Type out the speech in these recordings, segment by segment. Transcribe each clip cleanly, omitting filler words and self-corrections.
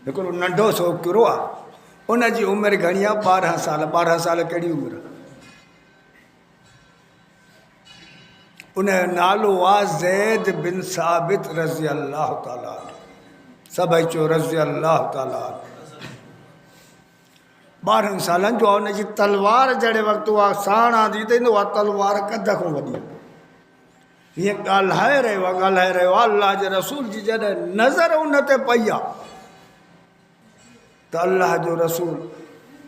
हिकिड़ो नंढो छोकिरो आहे, उनजी उमिरि घणी आहे 12 साल। 12 साल कहिड़ी उमिरि? उनजो नालो आहे ज़ैद बिन साबित रज़ी अल्लाह ताला। सभई चयो रज़ी अल्लाह ताला। 12 सालनि जो आहे। उनजी तलवार जहिड़े वक़्तु उहा साण आंदी त उहा तलवार कद खां वॾी हीअं ॻाल्हाए रहियो आहे। अल्लाह जे रसूल जी जॾहिं नज़र उन ते पई आहे त अल्लाह जो रसूल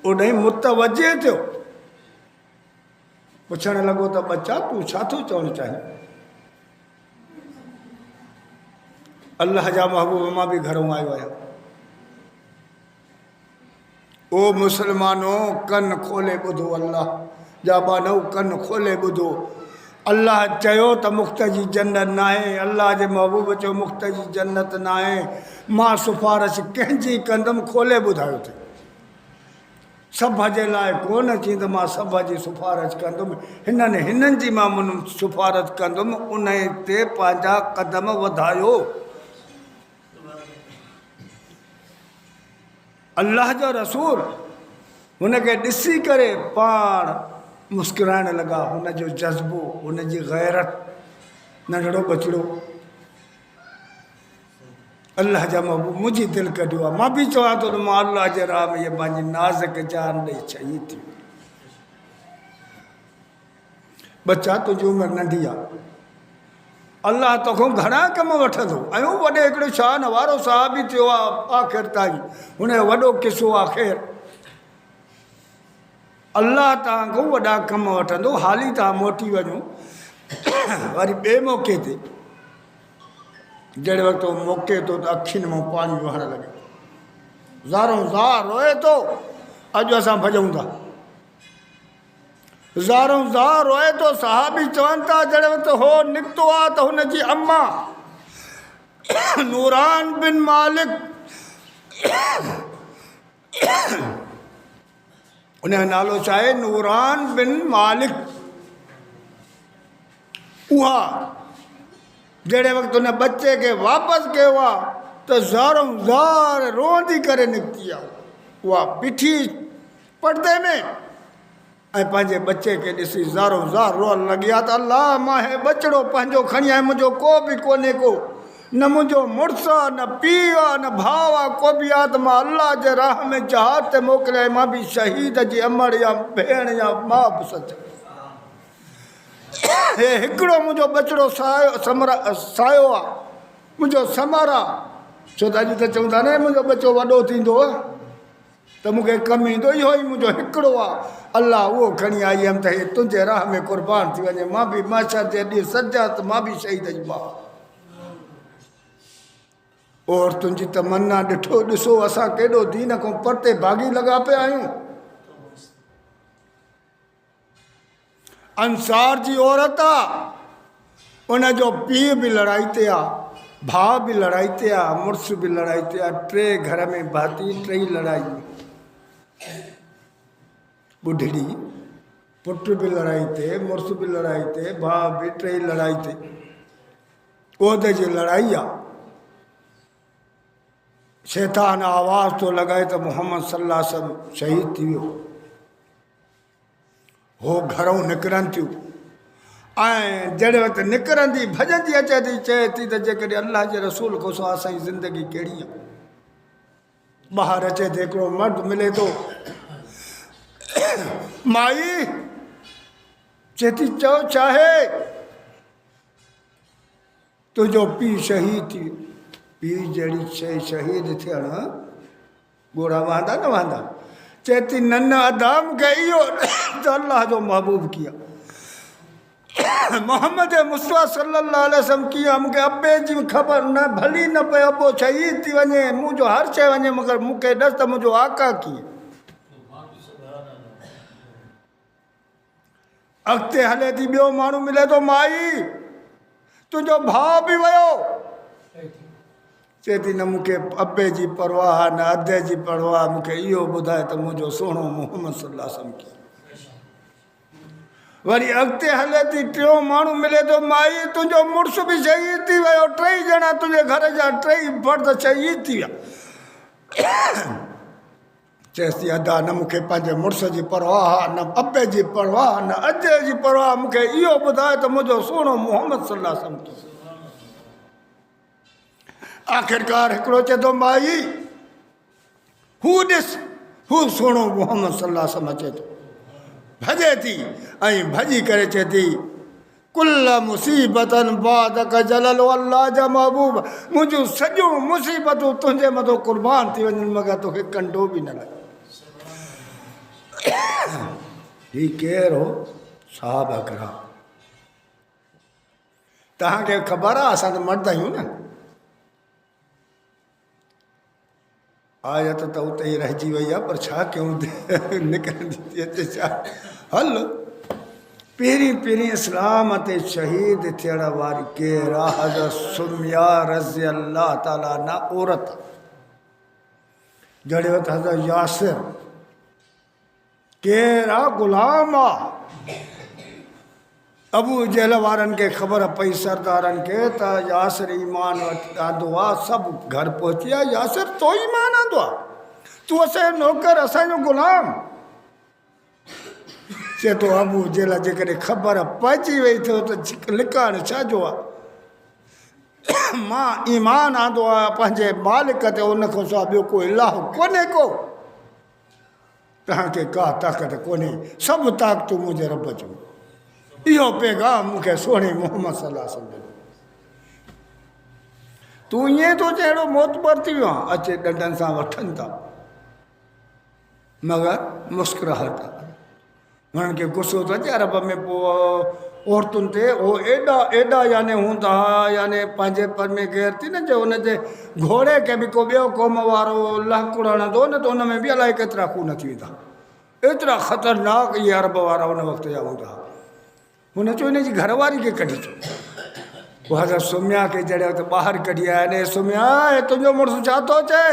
उॾाई मुतवजे थियो। पुछण लॻो त बच्चा तूं छा थो चवणु चाहीं? अल्लाह जा महबूब मां बि घरों आयो आहियां। ओ मुसलमानो कन खोले ॿुधो, अल्लाह जा बानो कन खोले ॿुधो। अल्लाह चयो त मुख़्त जी जन्नत न आहे। अल्लाह जे महबूब चयो मुख़्त जी जन्नत न आहे। मां सिफारिश कंहिंजी कंदुमि? खोले ॿुधायो अथई। सभ जे लाइ कोन थी त मां सभ जी सिफारिश कंदुमि। हिननि जी मां सिफारिश कंदुमि। उन ते पंहिंजा क़दम वधायो। अल्लाह जो रसूल हुनखे ॾिसी करे पाण मुस्कुराइण लॻा। हुनजो जज़्बो, हुनजी गैरत, नंढड़ो बचिड़ो। अल्लाह जा महबूब मुंहिंजी दिलि कढियो आहे। मां बि चवां थो त मां अल्लाह जे राह में इहा पंहिंजी नाज़ुक जान ॾेई शहीद थी। बच्चा तुंहिंजी उमिरि नंढी आहे। अल्लाह तोखां घणा कम वठंदो। ऐं वॾे हिकिड़ो शान वारो साहबी थियो आहे आख़िर ताईं। हुनजो वॾो किसो आहे। ख़ैर अल्लाह तव्हांखां वॾा कम वठंदो। हाली तव्हां मोटी वञो वरी ॿिए मौक़े ते। जहिड़े वक़्तु मौक़े थो त अखियुनि मां पाणी वहणु लॻे। ज़ारों ज़ार रोए थो। अॼु असां भॼूं था। ज़ारों ज़ार रोए थो। साहबी चवनि था जहिड़े वक़्तु हो निकितो आहे त हुनजी अम्मा नूरान बिन मालिक, उनजो नालो छा आहे? नूरान बिन मालिक। उहा जहिड़े वक़्तु हुन बच्चे खे वापसि कयो आहे त ज़ारों ज़ार रोंदी करे निकिती आहे। उहा बीठी पर्दे में ऐं पंहिंजे बच्चे खे ॾिसी ज़ारों ज़ार रोअण लॻी आहे त अल्लाह मां हे बचिड़ो पंहिंजो खणी आहियां। मुंहिंजो को बि कोन्हे को, न मुंहिंजो मुड़ुसु आहे, न पीउ आहे, न भाउ आहे, को बि आहे त मां अल्लाह जे राह में जहाज ते मोकिलियां। मां बि शहीद जी अमड़ या भेण या माउ बि सच। हे हिकिड़ो मुंहिंजो बचिड़ो सायो आहे, मुंहिंजो समर आहे। छो त अॼु त चवंदा न मुंहिंजो बच्चो वॾो थींदो त मूंखे कमु ईंदो। इहो ई मुंहिंजो हिकिड़ो आहे। अल्लाह उहो खणी आई हुअमि त हे तुंहिंजे राह में क़ुर्बान थी वञे। मां बि माशर जे ॾींहुं सजा त मां बि शहीद जी माउ। और तुंहिंजी तमन्ना ॾिसो असां केॾो दीन खां परते भागी लॻा पिया आहियूं। अंसार जी औरत आहे। उनजो पीउ बि लड़ाई ते आहे, भाउ बि लड़ाई ते आहे, मुड़ुसु बि लड़ाई ते आहे। 3 घर में भाती, 3 लड़ाई। ॿुढड़ी पुट बि लड़ाई ते, मुड़ुसु बि लड़ाई ते, भाउ बि 3 लड़ाई ते। उहिदे जी लड़ाई आहे। शैतान आवाज़ थो लॻाए त मोहम्मद सल्लल्लाहु अलैहि वसल्लम शहीद थी वियो। हो घरों निकिरनि थियूं ऐं जहिड़े वक़्तु निकिरंदी भॼंदी अचे थी, चए थी त जेकॾहिं अल्लाह जे रसूल खां सवाइ असांजी ज़िंदगी कहिड़ी आहे। ॿाहिरि अचे थो हिकिड़ो मर्द मिले थो। माई चए थी चओ छा आहे? तुंहिंजो पीउ शहीद थी वियो। पीउ जहिड़ी शइ शहीद थियणु ॻोड़ा वहंदा न वहंदा। चए थी न अदाम खे इहो त अल्लाह जो महबूब किया, मोहम्मद मुस्तफ़ा सल्लल्लाहु अलैहि वसल्लम किया। मूंखे अबे जी ख़बर न भली न पए। अबो शहीद थी वञे, मुंहिंजो हर शइ वञे, मगर मूंखे ॾस त मुंहिंजो आका कीअं। अॻिते हले थी ॿियो माण्हू मिले थो। माई तुंहिंजो भाउ बि वियो। चए थी न मूंखे अबे जी परवाह न अधे जी परवाह। मूंखे इहो ॿुधाए त मुंहिंजो सुहिणो मोहम्मद सल्लल्लाहु अलैहि वसल्लम कीअं। वरी अॻिते हले थी 3 माण्हू मिले थो। माई तुंहिंजो मुड़ुसु बि शहीद थी वियो। 3 ॼणा तुंहिंजे घर जा 3 फर्द शहीद थी विया। चएसि थी अदा न मूंखे पंहिंजे मुड़ुस जी परवाह, न अबे जी परवाह, न अजे जी परवाह, मूंखे इहो ॿुधाए त मुंहिंजो सुहिणो मोहम्मद सल्लल्लाहु अलैहि वसल्लम कीअं। आख़िरकार हिकिड़ो चए थो माई हू ॾिस, हू सुहिणो मोहम्मद सल्लल्लाहु अलैहि वसल्लम अचे थो, भॼे थी ऐं भॼी करे चए थी कुल मुसीबतनि बादक जलल अल्लाह जा महबूब, मुंहिंजूं सॼियूं मुसीबतूं तुंहिंजे मथां क़ुर्बान थी वञनि मगर तोखे कंडो बि न लॻे। ही केरु हो? साहब अकराम। तव्हांखे ख़बर आहे असां त मर्द आहियूं न, आयत त उते ई रहिजी वई आहे, पर छा कयूं निकिरंदी थी अचे छा। हल पहिरीं पहिरीं इस्लाम ते शहीद थियण वारी केरु आहे? हज़रत सुमया रज़ी अल्लाह ताला ना औरत। जॾहिं वक़्तु हज़रत यासिर केरु आहे? ग़ुलाम आहे। अबू जहल वारनि खे ख़बर पई सरदारनि खे त यासिर ईमान वटि आंदो आहे, सभु घर पहुची विया। यासिर तो ईमान आंदो आहे, तूं असांजो नौकर, असांजो ग़ुलाम। चए थो अबू जहल जेकॾहिं ख़बर पइजी वई थियो त लिकाइण छाजो आहे? मां ईमान आंदो आहे पंहिंजे मालिक ते, उन खां सवाइ ॿियो को इलाह कोन्हे को। तव्हांखे का ताक़त कोन्हे, सभु ताक़तूं मुंहिंजे रब जूं। इहो पैगाम मूंखे सुहिणे मोहम्मद सल्लल्लाहु अलैहि वसल्लम। तूं ईअं थो चए अहिड़ो मोतबर थी वियो आहे, अचे ॾंडनि सां वठनि था मगर मुस्कुराहट आहे। हुननि खे गुस्सो थो अचे अरब में। पोइ औरतुनि ते उहो एॾा एॾा याने हूंदा हुआ, याने पंहिंजे पर में गैर थी न चए, हुनजे घोड़े खे बि को ॿियो क़ौम वारो लहकुड़ हणंदो न त हुन में बि अलाए केतिरा खून थी वेंदा। एतिरा ख़तरनाक इहे अरब वारा हुन वक़्तु जा हूंदा। हुन चयो हिनजी घरवारी खे कढी चो। पोइ हज़रत सुम्या खे जॾहिं त ॿाहिरि कढी आया आहिनि, सुम्या हे तुंहिंजो मुड़ुसु छा थो चए?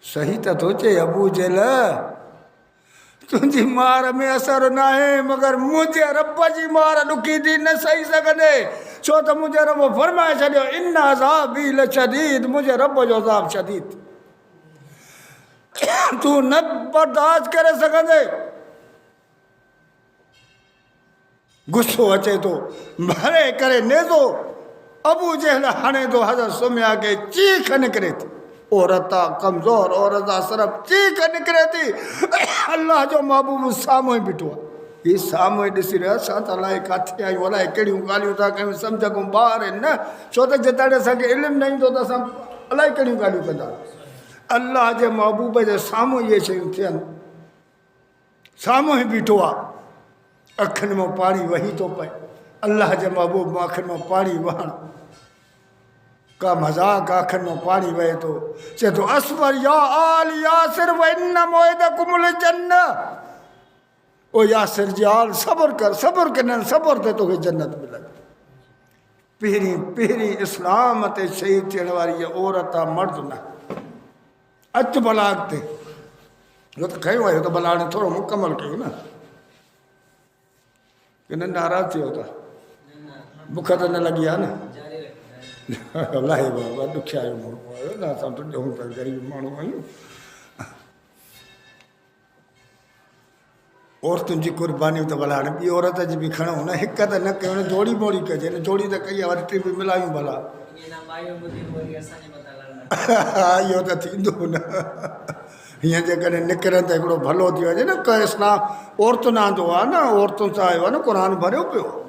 सही त थो चए अबू जहल, तुंहिंजी मार में असरु न आहे मगर मुंहिंजे रब जी मार ॾुखी थी न सही सघंदे। छो त मुंहिंजे रब फरमाए छॾियो इन अज़ाबी लशदीद, मुंहिंजे रब जो अज़ाब शदीद, तूं न बर्दाश्त करे सघंदे। गुस्सो अचे थो, भरे करे नेज़ो अबू जहल हणे थो हज़रत सुम्या खे, चीख निकिरे थी। औरत आहे, कमज़ोर औरत आहे, सिर्फ़ु चीख निकिरे थी। अल्लाह जो महबूब साम्हूं ई बीठो आहे। हीउ साम्हूं ई ॾिसी रहियो, असां त अलाए किथे आहियूं, अलाए कहिड़ियूं ॻाल्हियूं था कयूं, सम्झ खां ॿाहिरि आहिनि न। छो त जेतरे असांखे इल्मु न ईंदो त असां अलाए कहिड़ियूं ॻाल्हियूं कंदा। अल्लाह जे महबूब जे साम्हूं इहे शयूं थियनि, साम्हूं ई बीठो आहे। अखियुनि मां पाणी वही थो पए। अल्लाह जे महबूब मां अखियुनि मां पाणी वहण का मज़ाक, अखियुनि मां पाणी वहे थो। चए थो असबर या आल यासिर व इन मौइदकुमुल जन्नह। ओ यासिर जी आल सब्र कर, सब्र कनि, सब्र ते तोखे जन्नत मिलंदी। पहिरीं पहिरीं इस्लाम ते शहीद थियण वारी इहा औरत आहे, मर्द न। अचु भला अॻिते, इहो त खयो आहे, त भला हाणे थोरो मुकमल कयूं न। की न नाराज़ थियो था? बुख त न लॻी आहे न? अलाए बाबा ॾुखियाई माण्हू आहियो न, असां त ॾियूं था, ग़रीब माण्हू आहियूं। औरतुनि जी कुर्बानियूं त भला हाणे ॿी औरत जी बि खणूं न, हिकु त न कयूं न, जोड़ी मोड़ी कजे न। जोड़ी त कई आहे, वरी टी बि मिलायूं भला। हा इहो त थींदो न। हीअं जेकॾहिं निकिरनि त हिकिड़ो भलो थी वञे न। कंहिं इस्लाम औरतुनि आंदो आहे न, औरतुनि सां आयो आहे न, क़ुर भरियो पियो।